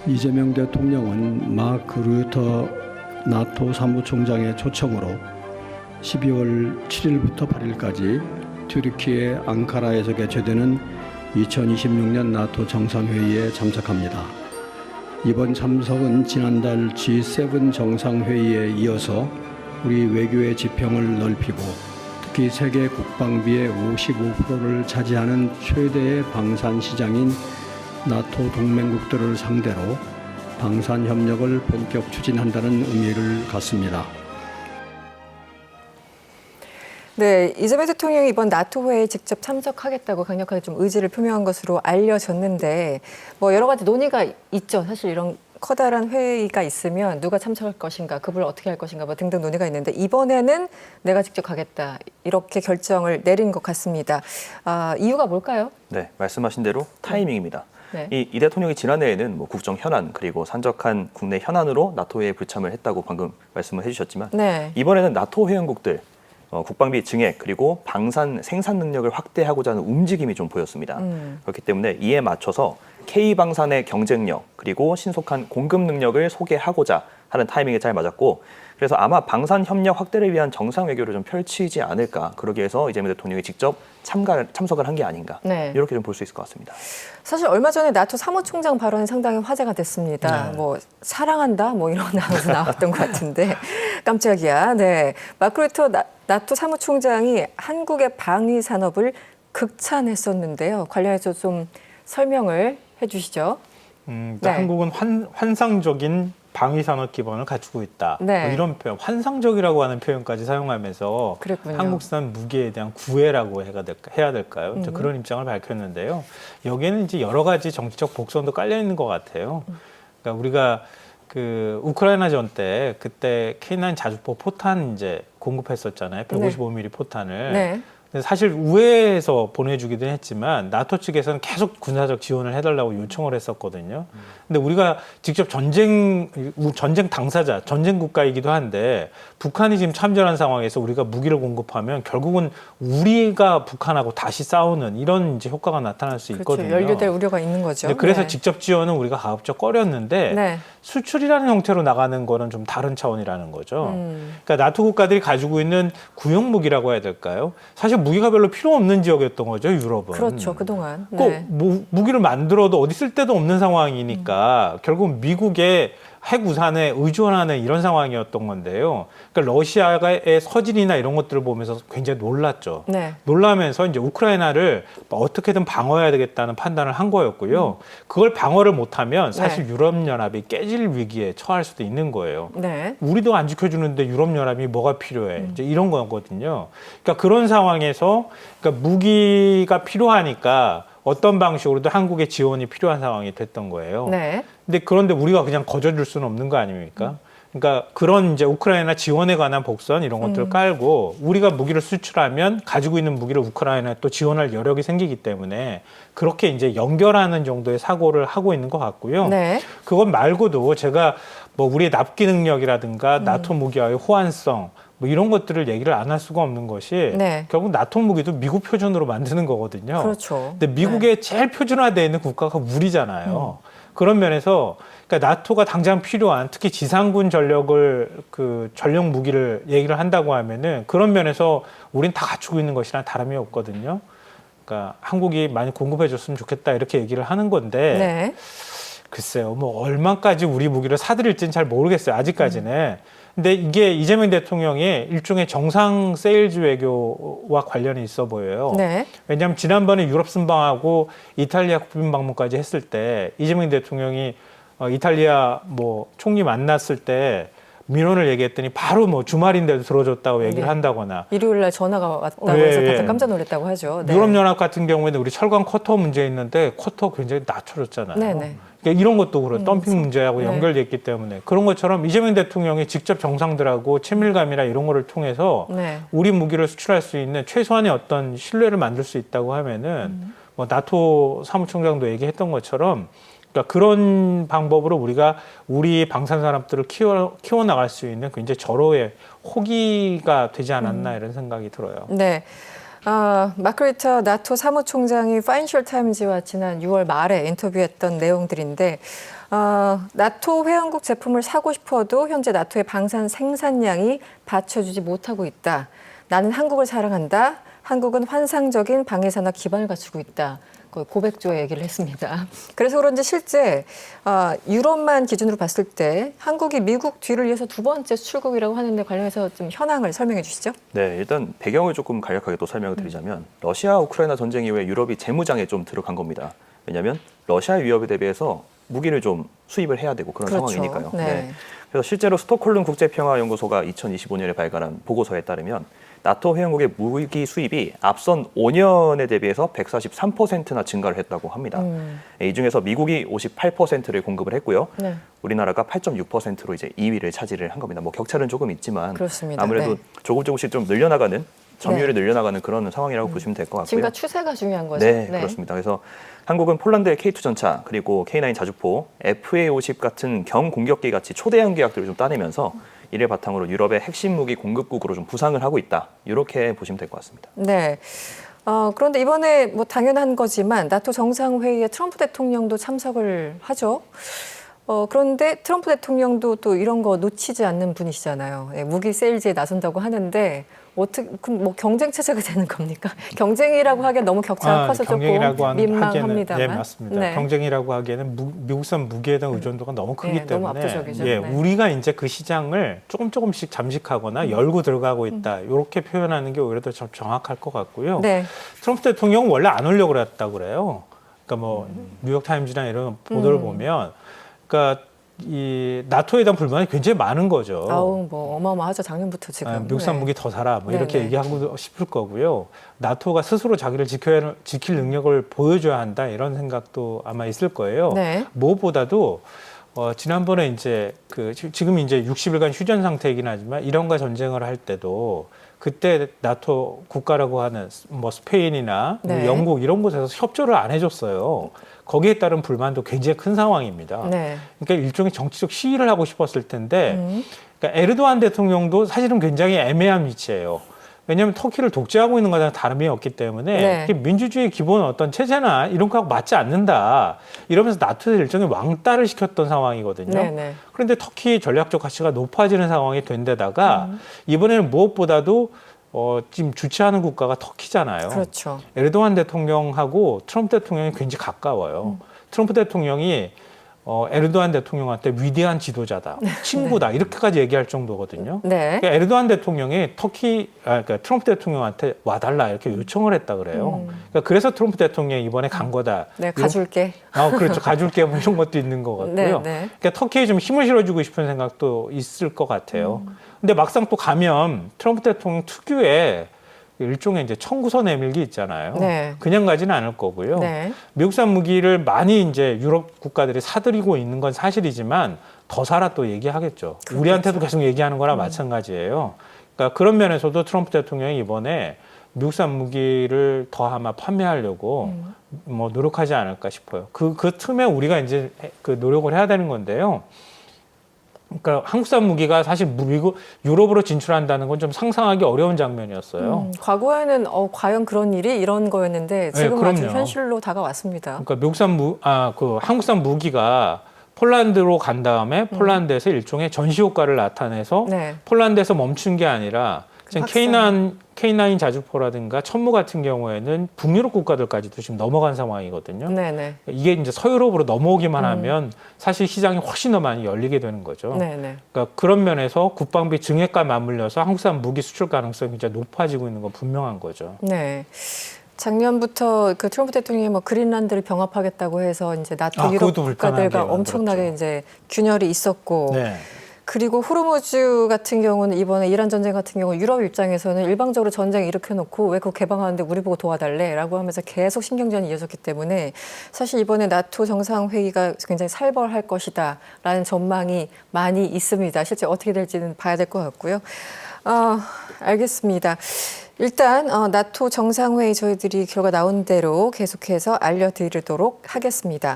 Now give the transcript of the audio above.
이재명 대통령은 마크 루터 나토 사무총장의 초청으로 12월 7일부터 8일까지 튀르키예 앙카라에서 개최되는 2026년 나토 정상회의에 참석합니다. 이번 참석은 지난달 G7 정상회의에 이어서 우리 외교의 지평을 넓히고 특히 세계 국방비의 55%를 차지하는 최대의 방산 시장인 나토 동맹국들을 상대로 방산 협력을 본격 추진한다는 의미를 갖습니다. 네, 이재명 대통령이 이번 나토 회의에 직접 참석하겠다고 강력하게 좀 의지를 표명한 것으로 알려졌는데 뭐 여러 가지 논의가 있죠. 사실 이런 커다란 회의가 있으면 누가 참석할 것인가, 급을 어떻게 할 것인가 뭐 등등 논의가 있는데 이번에는 내가 직접 가겠다 이렇게 결정을 내린 것 같습니다. 이유가 뭘까요? 네, 말씀하신 대로 타이밍입니다. 네. 이 대통령이 지난해에는 뭐 국정 현안 그리고 산적한 국내 현안으로 나토에 불참을 했다고 방금 말씀을 해주셨지만 네. 이번에는 나토 회원국들 국방비 증액 그리고 방산 생산 능력을 확대하고자 하는 움직임이 좀 보였습니다. 그렇기 때문에 이에 맞춰서 K방산의 경쟁력 그리고 신속한 공급 능력을 소개하고자 하는 타이밍에 잘 맞았고 그래서 아마 방산 협력 확대를 위한 정상 외교를 좀 펼치지 않을까 그러기 위해서 이재명 대통령이 직접 참석을 한 게 아닌가 네. 이렇게 좀 볼 수 있을 것 같습니다. 사실 얼마 전에 나토 사무총장 발언이 상당히 화제가 됐습니다. 네. 뭐 사랑한다 뭐 이런 단어도 나왔던 것 같은데 깜짝이야. 네, 마크 루터 나토 사무총장이 한국의 방위 산업을 극찬했었는데요. 관련해서 좀 설명을 해주시죠. 네. 한국은 환상적인 방위산업 기반을 갖추고 있다. 네. 뭐 이런 표현, 환상적이라고 하는 표현까지 사용하면서 그랬군요. 한국산 무기에 대한 구애라고 해야 될까요? 그런 입장을 밝혔는데요. 여기에는 이제 여러 가지 정치적 복선도 깔려 있는 것 같아요. 그러니까 우리가 그 우크라이나 전 때 그때 K9 자주포 포탄 이제 공급했었잖아요. 155mm 포탄을. 네. 사실 우회해서 보내주기도 했지만 나토 측에서는 계속 군사적 지원을 해달라고 요청을 했었거든요. 근데 우리가 직접 전쟁 당사자, 전쟁 국가이기도 한데 북한이 지금 참전한 상황에서 우리가 무기를 공급하면 결국은 우리가 북한하고 다시 싸우는 이런 이제 효과가 나타날 수 있거든요. 그렇죠. 연루될 우려가 있는 거죠. 그래서 네. 직접 지원은 우리가 가급적 꺼렸는데 네. 수출이라는 형태로 나가는 거는 좀 다른 차원이라는 거죠. 그러니까 나토 국가들이 가지고 있는 구형 무기라고 해야 될까요? 사실 무기가 별로 필요 없는 지역이었던 거죠, 유럽은. 그렇죠, 그동안. 꼭 네. 무기를 만들어도 어디 쓸 데도 없는 상황이니까 결국 미국의 핵우산에 의존하는 이런 상황이었던 건데요. 그러니까 러시아의 서질이나 이런 것들을 보면서 굉장히 놀랐죠. 네. 놀라면서 이제 우크라이나를 어떻게든 방어해야 되겠다는 판단을 한 거였고요. 그걸 방어를 못하면 사실 네. 유럽연합이 깨질 위기에 처할 수도 있는 거예요. 네. 우리도 안 지켜주는데 유럽연합이 뭐가 필요해? 이제 이런 거거든요. 그러니까 그런 상황에서 그러니까 무기가 필요하니까 어떤 방식으로도 한국의 지원이 필요한 상황이 됐던 거예요. 네. 근데 그런데 우리가 그냥 거저줄 수는 없는 거 아닙니까? 그러니까 그런 이제 우크라이나 지원에 관한 복선 이런 것들을 깔고 우리가 무기를 수출하면 가지고 있는 무기를 우크라이나에 또 지원할 여력이 생기기 때문에 그렇게 이제 연결하는 정도의 사고를 하고 있는 것 같고요. 네. 그것 말고도 제가 뭐 우리의 납기 능력이라든가 나토 무기와의 호환성 뭐 이런 것들을 얘기를 안 할 수가 없는 것이 네. 결국 나토 무기도 미국 표준으로 만드는 거거든요. 그렇죠. 근데 미국에 제일 표준화되어 있는 국가가 우리잖아요. 그런 면에서 그러니까 나토가 당장 필요한 특히 지상군 전력을 그 전력 무기를 얘기를 한다고 하면은 그런 면에서 우린 다 갖추고 있는 것이랑 다름이 없거든요. 그러니까 한국이 많이 공급해 줬으면 좋겠다 이렇게 얘기를 하는 건데 네. 글쎄요, 뭐 얼마까지 우리 무기를 사들일지는 잘 모르겠어요. 아직까지는. 근데 이게 이재명 대통령의 일종의 정상 세일즈 외교와 관련이 있어 보여요. 네. 왜냐하면 지난번에 유럽 순방하고 이탈리아 국빈 방문까지 했을 때 이재명 대통령이 이탈리아 뭐 총리 만났을 때 민원을 얘기했더니 바로 뭐 주말인데도 들어줬다고 얘기를 네. 한다거나. 일요일 날 전화가 왔다고 예, 해서 예. 다들 깜짝 놀랐다고 하죠. 네. 유럽연합 같은 경우에는 우리 철강 쿼터 문제 있는데 쿼터 굉장히 낮춰줬잖아요. 네네. 그러니까 이런 것도 그런 덤핑 문제하고 네. 연결돼 있기 때문에 그런 것처럼 이재명 대통령이 직접 정상들하고 친밀감이나 이런 거를 통해서 네. 우리 무기를 수출할 수 있는 최소한의 어떤 신뢰를 만들 수 있다고 하면은 뭐 나토 사무총장도 얘기했던 것처럼 그러니까 그런 방법으로 우리가 우리 방산 산업들을 키워 나갈 수 있는 굉장히 절호의 호기가 되지 않았나 이런 생각이 들어요. 네. 마크 리터 나토 사무총장이 파이낸셜 타임즈와 지난 6월 말에 인터뷰했던 내용들인데 나토 회원국 제품을 사고 싶어도 현재 나토의 방산 생산량이 받쳐주지 못하고 있다. 나는 한국을 사랑한다. 한국은 환상적인 방위산업 기반을 갖추고 있다. 고백조의 얘기를 했습니다. 그래서 그런지 실제 유럽만 기준으로 봤을 때 한국이 미국 뒤를 이어서 두 번째 수출국이라고 하는데 관련해서 좀 현황을 설명해 주시죠. 네, 일단 배경을 조금 간략하게 또 설명을 드리자면 러시아 우크라이나 전쟁 이후에 유럽이 재무장에 좀 들어간 겁니다. 왜냐하면 러시아의 위협에 대비해서 무기를 좀 수입을 해야 되고 그런 그렇죠. 상황이니까요. 네. 그래서 실제로 스톡홀름 국제평화연구소가 2025년에 발간한 보고서에 따르면 나토 회원국의 무기 수입이 앞선 5년에 대비해서 143%나 증가를 했다고 합니다. 이 중에서 미국이 58%를 공급을 했고요. 네. 우리나라가 8.6%로 이제 2위를 차지를 한 겁니다. 뭐 격차는 조금 있지만 그렇습니다. 아무래도 네. 조금씩 좀 늘려나가는 점유율이 네. 늘려나가는 그런 상황이라고 보시면 될 것 같고요. 지금과 추세가 중요한 거죠. 네, 그렇습니다. 그래서 한국은 폴란드의 K2 전차 그리고 K9 자주포, FA50 같은 경공격기 같이 초대형 계약들을 좀 따내면서 이를 바탕으로 유럽의 핵심 무기 공급국으로 좀 부상을 하고 있다. 이렇게 보시면 될 것 같습니다. 네. 그런데 이번에 뭐 당연한 거지만 나토 정상회의에 트럼프 대통령도 참석을 하죠. 그런데 트럼프 대통령도 또 이런 거 놓치지 않는 분이시잖아요. 예, 무기 세일즈에 나선다고 하는데 어떻게 뭐 경쟁 체제가 되는 겁니까? 경쟁이라고 하기엔 너무 격차가 커서 조금 민망합니다만. 네, 맞습니다. 네. 경쟁이라고 하기에는 미국산 무기에 대한 의존도가 너무 크기 네, 때문에 너무 압도적이죠. 예, 네. 우리가 이제 그 시장을 조금씩 잠식하거나 열고 들어가고 있다. 이렇게 표현하는 게 오히려 더 정확할 것 같고요. 네. 트럼프 대통령은 원래 안 오려고 그랬다고 그래요. 그러니까 뭐 뉴욕 타임즈나 이런 보도를 보면 그러니까 이 나토에 대한 불만이 굉장히 많은 거죠. 아우 뭐 어마어마하죠. 작년부터 지금. 미국산 네. 무기 더 사라 뭐 네, 이렇게 네. 얘기하고 싶을 거고요. 나토가 스스로 자기를 지킬 능력을 보여줘야 한다 이런 생각도 아마 있을 거예요. 네. 무엇보다도 지난번에 이제 지금 이제 60일간 휴전 상태이긴 하지만 이란과 전쟁을 할 때도 그때 나토 국가라고 하는 뭐 스페인이나 뭐 네. 영국 이런 곳에서 협조를 안 해줬어요. 거기에 따른 불만도 굉장히 큰 상황입니다. 네. 그러니까 일종의 정치적 시위를 하고 싶었을 텐데 그러니까 에르도안 대통령도 사실은 굉장히 애매한 위치예요. 왜냐하면 터키를 독재하고 있는 거랑 다름이 없기 때문에 네. 이게 민주주의 기본 어떤 체제나 이런 거하고 맞지 않는다. 이러면서 나토에서 일종의 왕따를 시켰던 상황이거든요. 네, 네. 그런데 터키의 전략적 가치가 높아지는 상황이 된 데다가 이번에는 무엇보다도 지금 주최하는 국가가 터키잖아요. 그렇죠. 에르도안 대통령하고 트럼프 대통령이 굉장히 가까워요. 트럼프 대통령이 에르도안 대통령한테 위대한 지도자다, 친구다 이렇게까지 얘기할 정도거든요. 네. 그러니까 에르도안 대통령이 그러니까 트럼프 대통령한테 와달라 이렇게 요청을 했다 그래요. 그래서 트럼프 대통령이 이번에 간 거다. 네, 가줄게. 그렇죠. 가줄게 뭐 이런 것도 있는 것 같고요. 네, 네. 그러니까 터키에 좀 힘을 실어주고 싶은 생각도 있을 것 같아요. 근데 막상 또 가면 트럼프 대통령 특유의 일종의 이제 청구서 내밀기 있잖아요. 네. 그냥 가지는 않을 거고요. 네. 미국산 무기를 많이 이제 유럽 국가들이 사들이고 있는 건 사실이지만 더 사라 또 얘기하겠죠. 우리한테도 계속 얘기하는 거나 마찬가지예요. 그러니까 그런 면에서도 트럼프 대통령이 이번에 미국산 무기를 더 아마 판매하려고 뭐 노력하지 않을까 싶어요. 그 틈에 우리가 이제 그 노력을 해야 되는 건데요. 그러니까 한국산 무기가 사실 유럽으로 진출한다는 건 좀 상상하기 어려운 장면이었어요. 과거에는 과연 그런 일이 이런 거였는데 지금 네, 아주 그럼요. 현실로 다가왔습니다. 그러니까 한국산 무기가 폴란드로 간 다음에 폴란드에서 일종의 전시 효과를 나타내서 네. 폴란드에서 멈춘 게 아니라 지금 확산. K9 자주포라든가 천무 같은 경우에는 북유럽 국가들까지도 지금 넘어간 상황이거든요. 네네. 이게 이제 서유럽으로 넘어오기만 하면 사실 시장이 훨씬 더 많이 열리게 되는 거죠. 네네. 그러니까 그런 면에서 국방비 증액과 맞물려서 한국산 무기 수출 가능성이 굉장히 높아지고 있는 건 분명한 거죠. 네. 작년부터 그 트럼프 대통령이 뭐 그린란드를 병합하겠다고 해서 이제 나토 유럽 그것도 불편하게 국가들과 엄청나게 만들었죠. 이제 균열이 있었고 네. 그리고 호르무즈 같은 경우는 이번에 이란 전쟁 같은 경우 유럽 입장에서는 일방적으로 전쟁 일으켜놓고 왜 그거 개방하는데 우리 보고 도와달래라고 하면서 계속 신경전이 이어졌기 때문에 사실 이번에 나토 정상회의가 굉장히 살벌할 것이다라는 전망이 많이 있습니다. 실제 어떻게 될지는 봐야 될 것 같고요. 알겠습니다. 일단 나토 정상회의 저희들이 결과 나온 대로 계속해서 알려드리도록 하겠습니다.